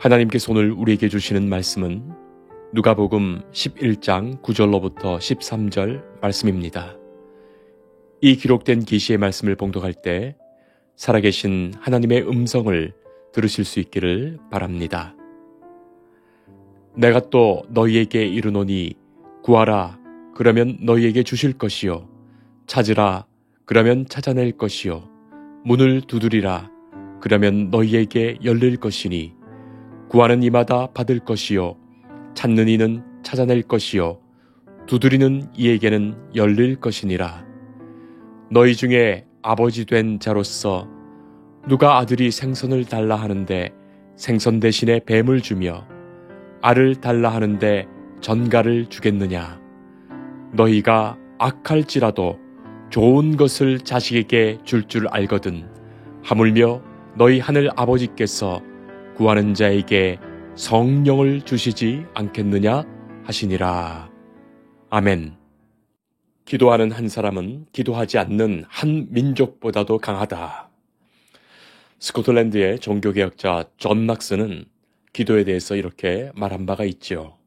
하나님께서 오늘 우리에게 주시는 말씀은 누가복음 11장 9절로부터 13절 말씀입니다. 이 기록된 계시의 말씀을 봉독할 때 살아계신 하나님의 음성을 들으실 수 있기를 바랍니다. 내가 또 너희에게 이르노니 구하라 그러면 너희에게 주실 것이요 찾으라 그러면 찾아낼 것이요 문을 두드리라 그러면 너희에게 열릴 것이니 구하는 이마다 받을 것이요 찾는 이는 찾아낼 것이요 두드리는 이에게는 열릴 것이니라. 너희 중에 아버지 된 자로서 누가 아들이 생선을 달라 하는데 생선 대신에 뱀을 주며 알을 달라 하는데 전갈을 주겠느냐. 너희가 악할지라도 좋은 것을 자식에게 줄 줄 알거든 하물며 너희 하늘 아버지께서 구하는 자에게 성령을 주시지 않겠느냐 하시니라. 아멘. 기도하는 한 사람은 기도하지 않는 한 민족보다도 강하다. 스코틀랜드의 종교개혁자 존 낙스는 기도에 대해서 이렇게 말한 바가 있지요.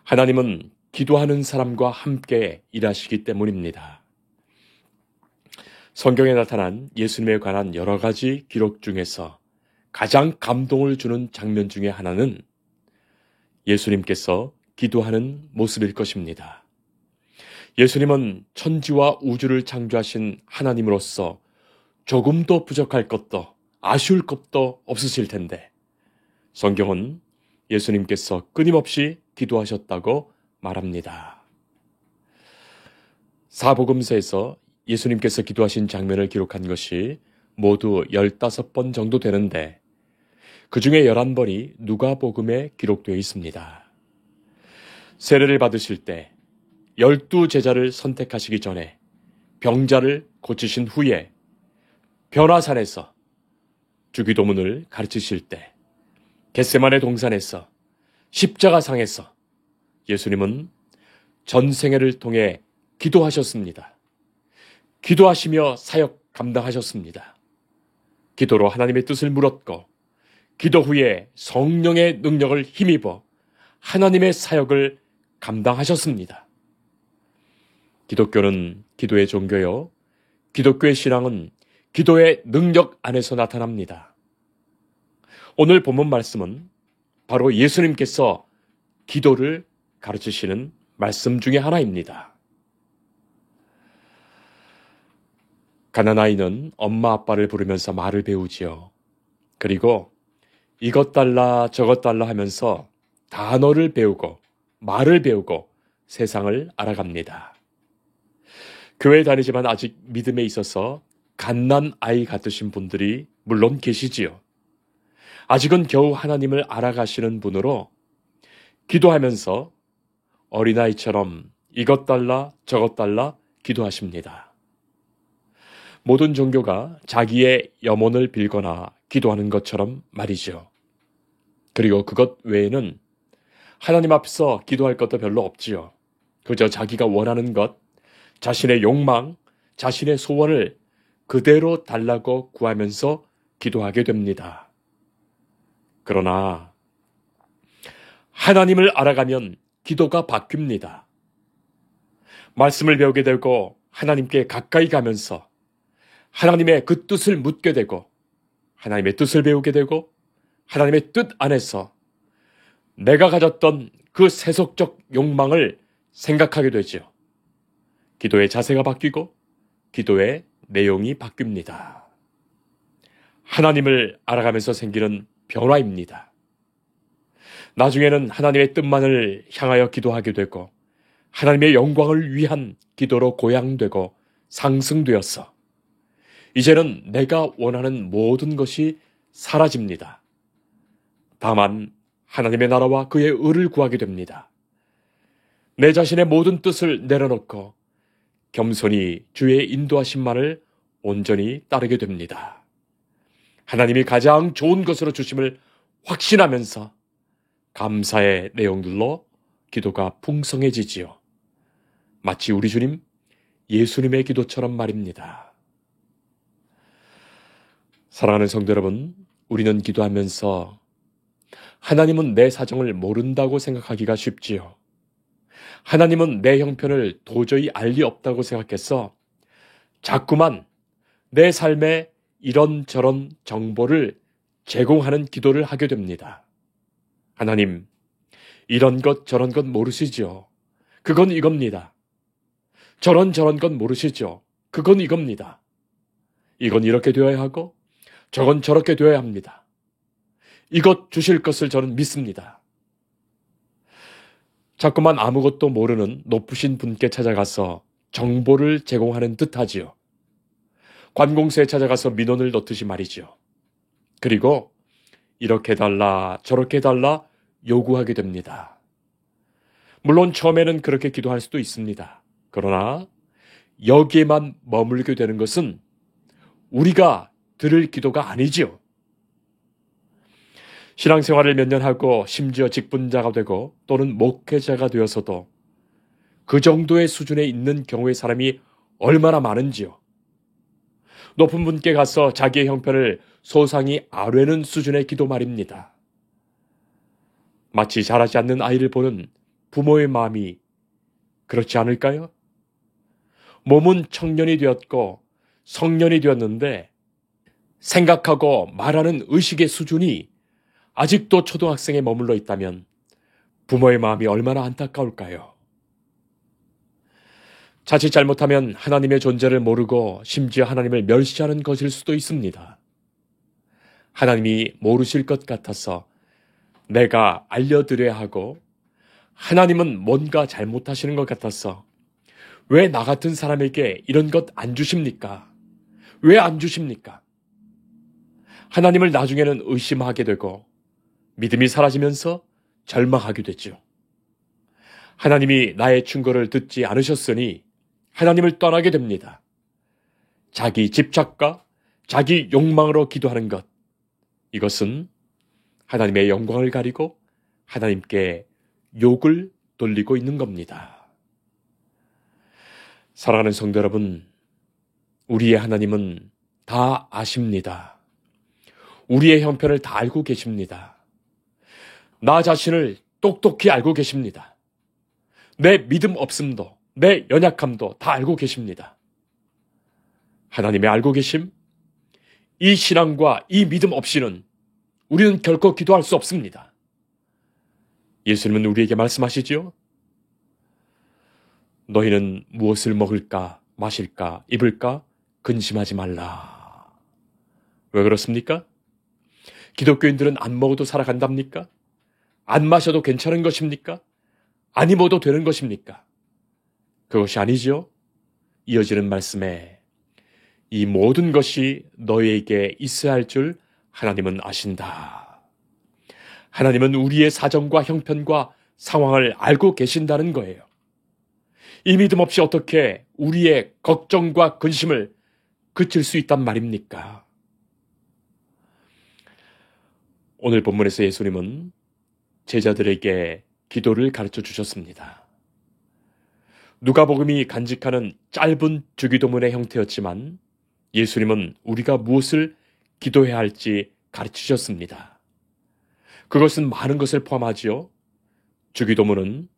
하나님은 기도하는 사람과 함께 일하시기 때문입니다. 성경에 나타난 예수님에 관한 여러 가지 기록 중에서 가장 감동을 주는 장면 중에 하나는 예수님께서 기도하는 모습일 것입니다. 예수님은 천지와 우주를 창조하신 하나님으로서 조금도 부족할 것도 아쉬울 것도 없으실 텐데 성경은 예수님께서 끊임없이 기도하셨다고 말합니다. 사복음서에서 예수님께서 기도하신 장면을 기록한 것이 모두 15번 정도 되는데 그 중에 11번이 누가복음에 기록되어 있습니다. 세례를 받으실 때 12제자를 선택하시기 전에 병자를 고치신 후에 변화산에서 주기도문을 가르치실 때 겟세마네 동산에서 십자가상에서 예수님은 전생애를 통해 기도하셨습니다. 기도하시며 사역 감당하셨습니다. 기도로 하나님의 뜻을 물었고 기도 후에 성령의 능력을 힘입어 하나님의 사역을 감당하셨습니다. 기독교는 기도의 종교요. 기독교의 신앙은 기도의 능력 안에서 나타납니다. 오늘 본문 말씀은 바로 예수님께서 기도를 가르치시는 말씀 중에 하나입니다. 가난아이는 엄마 아빠를 부르면서 말을 배우지요. 그리고 이것 달라 저것 달라 하면서 단어를 배우고 말을 배우고 세상을 알아갑니다. 교회 다니지만 아직 믿음에 있어서 갓난아이 같으신 분들이 물론 계시지요. 아직은 겨우 하나님을 알아가시는 분으로 기도하면서 어린아이처럼 이것 달라 저것 달라 기도하십니다. 모든 종교가 자기의 염원을 빌거나 기도하는 것처럼 말이죠. 그리고 그것 외에는 하나님 앞에서 기도할 것도 별로 없지요. 그저 자기가 원하는 것, 자신의 욕망, 자신의 소원을 그대로 달라고 구하면서 기도하게 됩니다. 그러나 하나님을 알아가면 기도가 바뀝니다. 말씀을 배우게 되고 하나님께 가까이 가면서 하나님의 그 뜻을 묻게 되고 하나님의 뜻을 배우게 되고 하나님의 뜻 안에서 내가 가졌던 그 세속적 욕망을 생각하게 되죠. 기도의 자세가 바뀌고 기도의 내용이 바뀝니다. 하나님을 알아가면서 생기는 변화입니다. 나중에는 하나님의 뜻만을 향하여 기도하게 되고 하나님의 영광을 위한 기도로 고양되고 상승되어서 이제는 내가 원하는 모든 것이 사라집니다. 다만 하나님의 나라와 그의 의를 구하게 됩니다. 내 자신의 모든 뜻을 내려놓고 겸손히 주의 인도하심만을 온전히 따르게 됩니다. 하나님이 가장 좋은 것으로 주심을 확신하면서 감사의 내용들로 기도가 풍성해지지요. 마치 우리 주님 예수님의 기도처럼 말입니다. 사랑하는 성도 여러분, 우리는 기도하면서 하나님은 내 사정을 모른다고 생각하기가 쉽지요. 하나님은 내 형편을 도저히 알 리 없다고 생각해서 자꾸만 내 삶에 이런저런 정보를 제공하는 기도를 하게 됩니다. 하나님, 이런 것 저런 것 모르시죠? 그건 이겁니다. 저런 건 모르시죠? 그건 이겁니다. 이건 이렇게 되어야 하고 저건 저렇게 되어야 합니다. 이것 주실 것을 저는 믿습니다. 자꾸만 아무것도 모르는 높으신 분께 찾아가서 정보를 제공하는 듯 하지요. 관공서에 찾아가서 민원을 넣듯이 말이죠. 그리고 이렇게 달라 저렇게 달라 요구하게 됩니다. 물론 처음에는 그렇게 기도할 수도 있습니다. 그러나 여기에만 머물게 되는 것은 우리가 들을 기도가 아니지요. 신앙생활을 몇 년 하고 심지어 직분자가 되고 또는 목회자가 되어서도 그 정도의 수준에 있는 경우의 사람이 얼마나 많은지요. 높은 분께 가서 자기의 형편을 소상히 아뢰는 수준의 기도 말입니다. 마치 자라지 않는 아이를 보는 부모의 마음이 그렇지 않을까요? 몸은 청년이 되었고 성년이 되었는데 생각하고 말하는 의식의 수준이 아직도 초등학생에 머물러 있다면 부모의 마음이 얼마나 안타까울까요? 자칫 잘못하면 하나님의 존재를 모르고 심지어 하나님을 멸시하는 것일 수도 있습니다. 하나님이 모르실 것 같아서 내가 알려드려야 하고 하나님은 뭔가 잘못하시는 것 같아서 왜 나 같은 사람에게 이런 것 안 주십니까? 왜 안 주십니까? 하나님을 나중에는 의심하게 되고 믿음이 사라지면서 절망하게 되죠. 하나님이 나의 충고를 듣지 않으셨으니 하나님을 떠나게 됩니다. 자기 집착과 자기 욕망으로 기도하는 것, 이것은 하나님의 영광을 가리고 하나님께 욕을 돌리고 있는 겁니다. 사랑하는 성도 여러분, 우리의 하나님은 다 아십니다. 우리의 형편을 다 알고 계십니다. 나 자신을 똑똑히 알고 계십니다. 내 믿음 없음도, 내 연약함도 다 알고 계십니다. 하나님의 알고 계심, 이 신앙과 이 믿음 없이는 우리는 결코 기도할 수 없습니다. 예수님은 우리에게 말씀하시지요. 너희는 무엇을 먹을까, 마실까, 입을까 근심하지 말라. 왜 그렇습니까? 기독교인들은 안 먹어도 살아간답니까? 안 마셔도 괜찮은 것입니까? 안 입어도 되는 것입니까? 그것이 아니지요. 이어지는 말씀에 이 모든 것이 너희에게 있어야 할 줄 하나님은 아신다. 하나님은 우리의 사정과 형편과 상황을 알고 계신다는 거예요. 이 믿음 없이 어떻게 우리의 걱정과 근심을 그칠 수 있단 말입니까? 오늘 본문에서 예수님은 제자들에게 기도를 가르쳐 주셨습니다. 누가복음이 간직하는 짧은 주기도문의 형태였지만 예수님은 우리가 무엇을 기도해야 할지 가르치셨습니다. 그것은 많은 것을 포함하지요. 주기도문은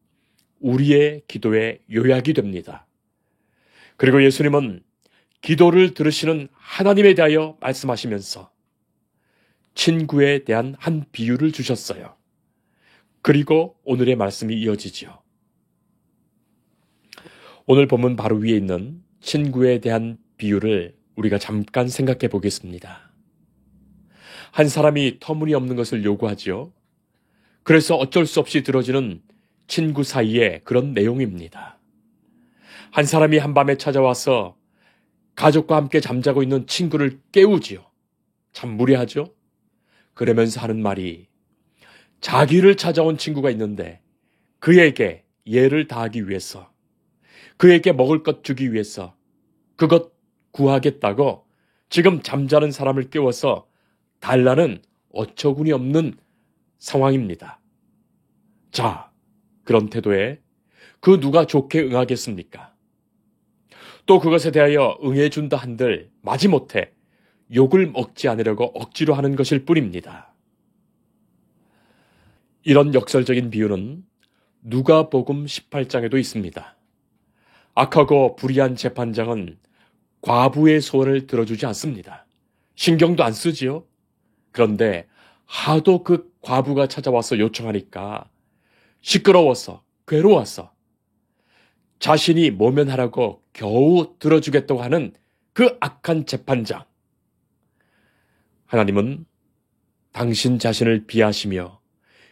우리의 기도의 요약이 됩니다. 그리고 예수님은 기도를 들으시는 하나님에 대하여 말씀하시면서 친구에 대한 한 비유를 주셨어요. 그리고 오늘의 말씀이 이어지지요. 오늘 본문 바로 위에 있는 친구에 대한 비유를 우리가 잠깐 생각해 보겠습니다. 한 사람이 터무니없는 것을 요구하지요. 그래서 어쩔 수 없이 들어지는 친구 사이의 그런 내용입니다. 한 사람이 한밤에 찾아와서 가족과 함께 잠자고 있는 친구를 깨우지요. 참 무례하죠? 그러면서 하는 말이 자기를 찾아온 친구가 있는데 그에게 예를 다하기 위해서 그에게 먹을 것 주기 위해서 그것 구하겠다고 지금 잠자는 사람을 깨워서 달라는 어처구니 없는 상황입니다. 자, 그런 태도에 그 누가 좋게 응하겠습니까? 또 그것에 대하여 응해준다 한들 마지못해 욕을 먹지 않으려고 억지로 하는 것일 뿐입니다. 이런 역설적인 비유는 누가복음 18장에도 있습니다. 악하고 불의한 재판장은 과부의 소원을 들어주지 않습니다. 신경도 안 쓰지요. 그런데 하도 그 과부가 찾아와서 요청하니까 시끄러워서 괴로워서 자신이 모면하라고 겨우 들어주겠다고 하는 그 악한 재판장. 하나님은 당신 자신을 비하시며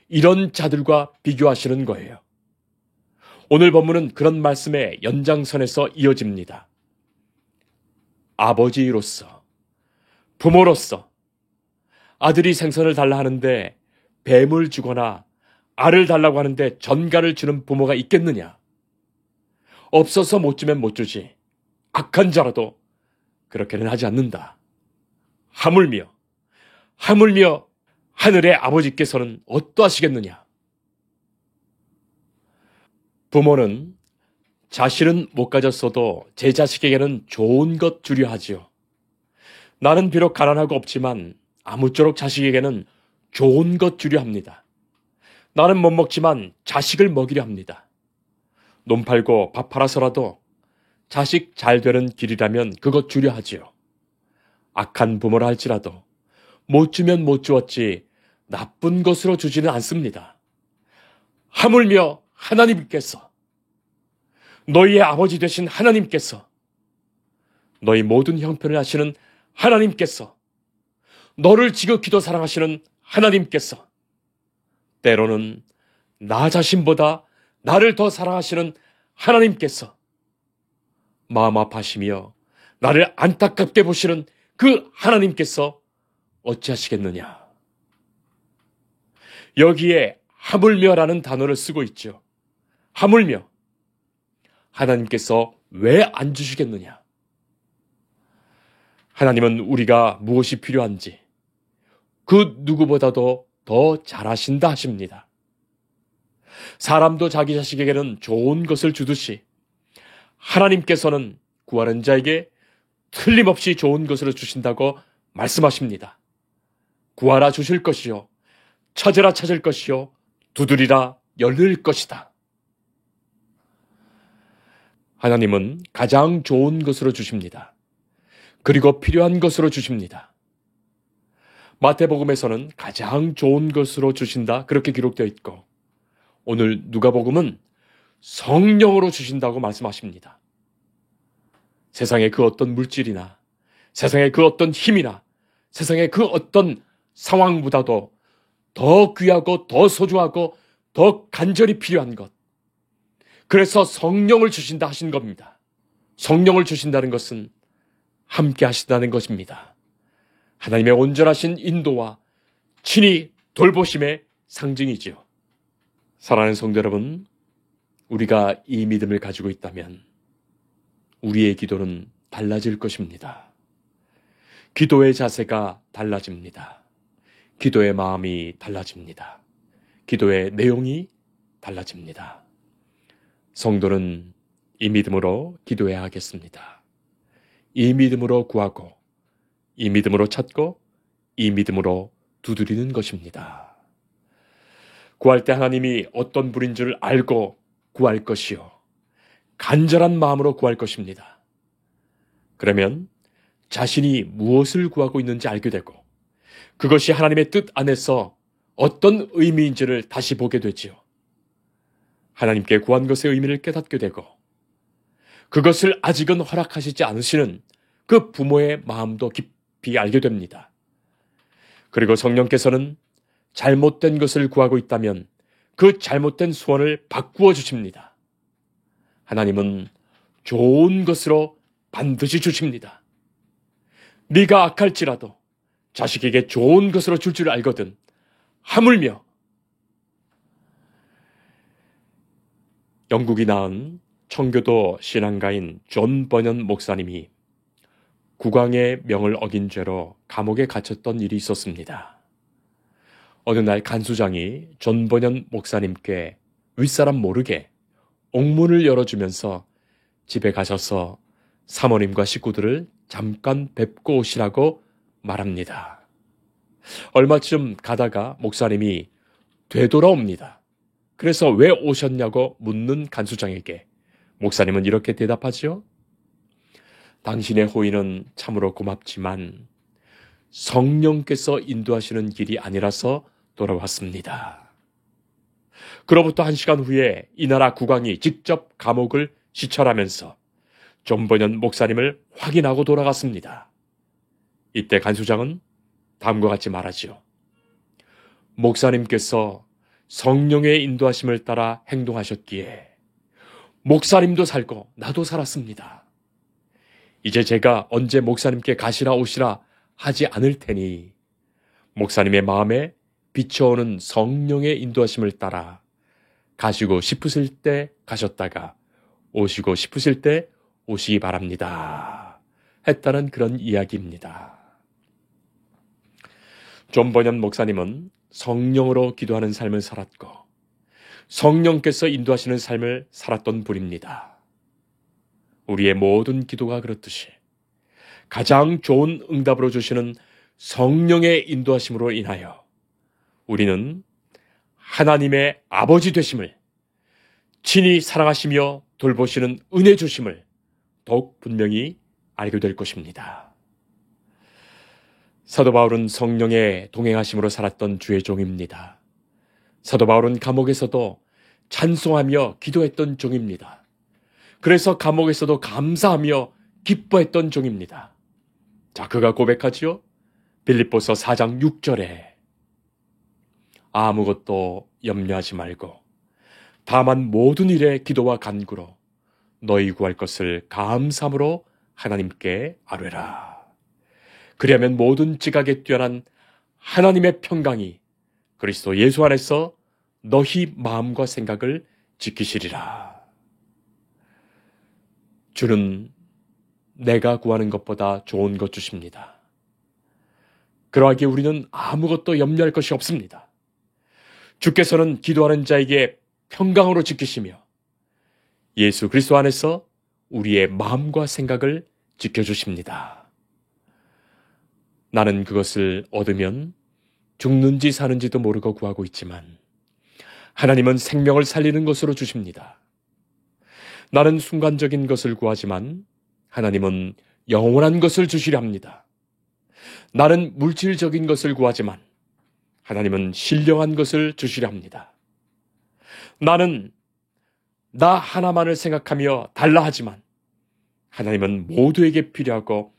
이런 자들과 비교하시는 거예요. 오늘 본문은 그런 말씀의 연장선에서 이어집니다. 아버지로서, 부모로서 아들이 생선을 달라 하는데 뱀을 주거나 알을 달라고 하는데 전갈을 주는 부모가 있겠느냐? 없어서 못 주면 못 주지. 악한 자라도 그렇게는 하지 않는다. 하물며 하늘의 아버지께서는 어떠하시겠느냐? 부모는 자신은 못 가졌어도 제 자식에게는 좋은 것 주려 하지요. 나는 비록 가난하고 없지만 아무쪼록 자식에게는 좋은 것 주려 합니다. 나는 못 먹지만 자식을 먹이려 합니다. 논 팔고 밥 팔아서라도 자식 잘 되는 길이라면 그것 주려 하지요. 악한 부모라 할지라도 못 주면 못 주었지 나쁜 것으로 주지는 않습니다. 하물며 하나님께서, 너희의 아버지 되신 하나님께서, 너희 모든 형편을 하시는 하나님께서, 너를 지극히도 사랑하시는 하나님께서, 때로는 나 자신보다 나를 더 사랑하시는 하나님께서 마음 아파하시며 나를 안타깝게 보시는 그 하나님께서 어찌하시겠느냐. 여기에 하물며라는 단어를 쓰고 있죠. 하물며. 하나님께서 왜 안 주시겠느냐. 하나님은 우리가 무엇이 필요한지 그 누구보다도 더 잘하신다 하십니다. 사람도 자기 자식에게는 좋은 것을 주듯이 하나님께서는 구하는 자에게 틀림없이 좋은 것을 주신다고 말씀하십니다. 구하라 주실 것이요, 찾으라 찾을 것이요, 두드리라 열릴 것이다. 하나님은 가장 좋은 것으로 주십니다. 그리고 필요한 것으로 주십니다. 마태복음에서는 가장 좋은 것으로 주신다 그렇게 기록되어 있고, 오늘 누가복음은 성령으로 주신다고 말씀하십니다. 세상의 그 어떤 물질이나 세상의 그 어떤 힘이나 세상의 그 어떤 상황보다도 더 귀하고 더 소중하고 더 간절히 필요한 것. 그래서 성령을 주신다 하신 겁니다. 성령을 주신다는 것은 함께 하신다는 것입니다. 하나님의 온전하신 인도와 친히 돌보심의 상징이지요. 사랑하는 성도 여러분, 우리가 이 믿음을 가지고 있다면 우리의 기도는 달라질 것입니다. 기도의 자세가 달라집니다. 기도의 마음이 달라집니다. 기도의 내용이 달라집니다. 성도는 이 믿음으로 기도해야 하겠습니다. 이 믿음으로 구하고, 이 믿음으로 찾고, 이 믿음으로 두드리는 것입니다. 구할 때 하나님이 어떤 분인 줄 알고 구할 것이요, 간절한 마음으로 구할 것입니다. 그러면 자신이 무엇을 구하고 있는지 알게 되고, 그것이 하나님의 뜻 안에서 어떤 의미인지를 다시 보게 되지요. 하나님께 구한 것의 의미를 깨닫게 되고, 그것을 아직은 허락하시지 않으시는 그 부모의 마음도 깊이 알게 됩니다. 그리고 성령께서는 잘못된 것을 구하고 있다면 그 잘못된 소원을 바꾸어 주십니다. 하나님은 좋은 것으로 반드시 주십니다. 네가 악할지라도 자식에게 좋은 것으로 줄 줄 알거든. 하물며 영국이 낳은 청교도 신앙가인 존 버년 목사님이 국왕의 명을 어긴 죄로 감옥에 갇혔던 일이 있었습니다. 어느 날 간수장이 존 버년 목사님께 윗사람 모르게 옥문을 열어주면서 집에 가셔서 사모님과 식구들을 잠깐 뵙고 오시라고 말합니다. 얼마쯤 가다가 목사님이 되돌아옵니다. 그래서 왜 오셨냐고 묻는 간수장에게 목사님은 이렇게 대답하지요. 당신의 호의는 참으로 고맙지만 성령께서 인도하시는 길이 아니라서 돌아왔습니다. 그로부터 1시간 후에 이 나라 국왕이 직접 감옥을 시찰하면서 존 버년 목사님을 확인하고 돌아갔습니다. 이때 간수장은 다음과 같이 말하지요. 목사님께서 성령의 인도하심을 따라 행동하셨기에 목사님도 살고 나도 살았습니다. 이제 제가 언제 목사님께 가시라 오시라 하지 않을 테니 목사님의 마음에 비춰오는 성령의 인도하심을 따라 가시고 싶으실 때 가셨다가 오시고 싶으실 때 오시기 바랍니다. 했다는 그런 이야기입니다. 존 버년 목사님은 성령으로 기도하는 삶을 살았고 성령께서 인도하시는 삶을 살았던 분입니다. 우리의 모든 기도가 그렇듯이 가장 좋은 응답으로 주시는 성령의 인도하심으로 인하여 우리는 하나님의 아버지 되심을, 친히 사랑하시며 돌보시는 은혜 주심을 더욱 분명히 알게 될 것입니다. 사도 바울은 성령의 동행하심으로 살았던 주의 종입니다. 사도 바울은 감옥에서도 찬송하며 기도했던 종입니다. 그래서 감옥에서도 감사하며 기뻐했던 종입니다. 자, 그가 고백하지요. 빌립보서 4장 6절에 아무것도 염려하지 말고 다만 모든 일에 기도와 간구로 너희 구할 것을 감사함으로 하나님께 아뢰라. 그리하면 모든 지각에 뛰어난 하나님의 평강이 그리스도 예수 안에서 너희 마음과 생각을 지키시리라. 주는 내가 구하는 것보다 좋은 것 주십니다. 그러하기에 우리는 아무것도 염려할 것이 없습니다. 주께서는 기도하는 자에게 평강으로 지키시며 예수 그리스도 안에서 우리의 마음과 생각을 지켜주십니다. 나는 그것을 얻으면 죽는지 사는지도 모르고 구하고 있지만 하나님은 생명을 살리는 것으로 주십니다. 나는 순간적인 것을 구하지만 하나님은 영원한 것을 주시려 합니다. 나는 물질적인 것을 구하지만 하나님은 신령한 것을 주시려 합니다. 나는 나 하나만을 생각하며 달라 하지만 하나님은 모두에게 필요하고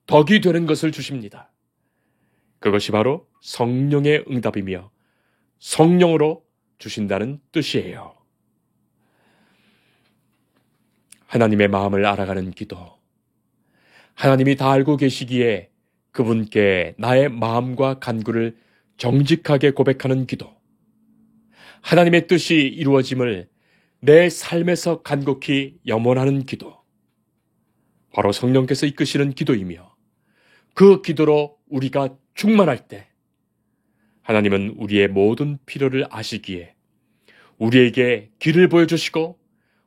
덕이 되는 것을 주십니다. 그것이 바로 성령의 응답이며 성령으로 주신다는 뜻이에요. 하나님의 마음을 알아가는 기도. 하나님이 다 알고 계시기에 그분께 나의 마음과 간구를 정직하게 고백하는 기도. 하나님의 뜻이 이루어짐을 내 삶에서 간곡히 염원하는 기도. 바로 성령께서 이끄시는 기도이며 그 기도로 우리가 충만할 때 하나님은 우리의 모든 필요를 아시기에 우리에게 길을 보여주시고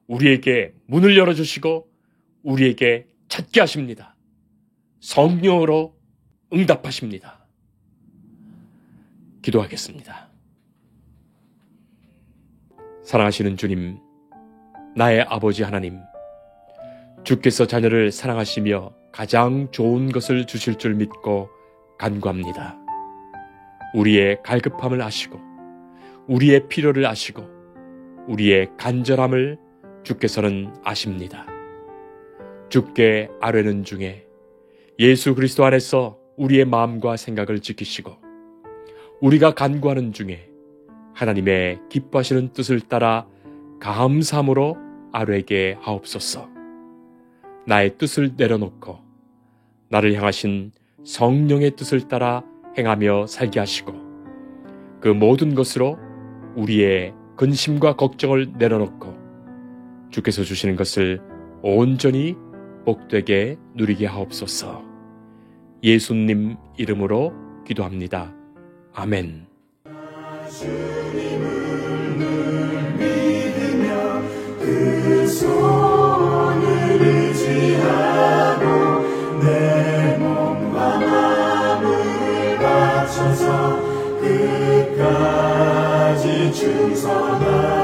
우리에게 문을 열어주시고 우리에게 찾게 하십니다. 성령으로 응답하십니다. 기도하겠습니다. 사랑하시는 주님, 나의 아버지 하나님, 주께서 자녀를 사랑하시며 가장 좋은 것을 주실 줄 믿고 간구합니다. 우리의 갈급함을 아시고 우리의 필요를 아시고 우리의 간절함을 주께서는 아십니다. 주께 아뢰는 중에 예수 그리스도 안에서 우리의 마음과 생각을 지키시고 우리가 간구하는 중에 하나님의 기뻐하시는 뜻을 따라 감사함으로 아뢰게 하옵소서. 나의 뜻을 내려놓고 나를 향하신 성령의 뜻을 따라 행하며 살게 하시고 그 모든 것으로 우리의 근심과 걱정을 내려놓고 주께서 주시는 것을 온전히 복되게 누리게 하옵소서. 예수님 이름으로 기도합니다. 아멘. 주님을 늘 믿으며 그 손을 의지하고 내 몸과 마음을 바쳐서 끝까지 주님의 주님의 선한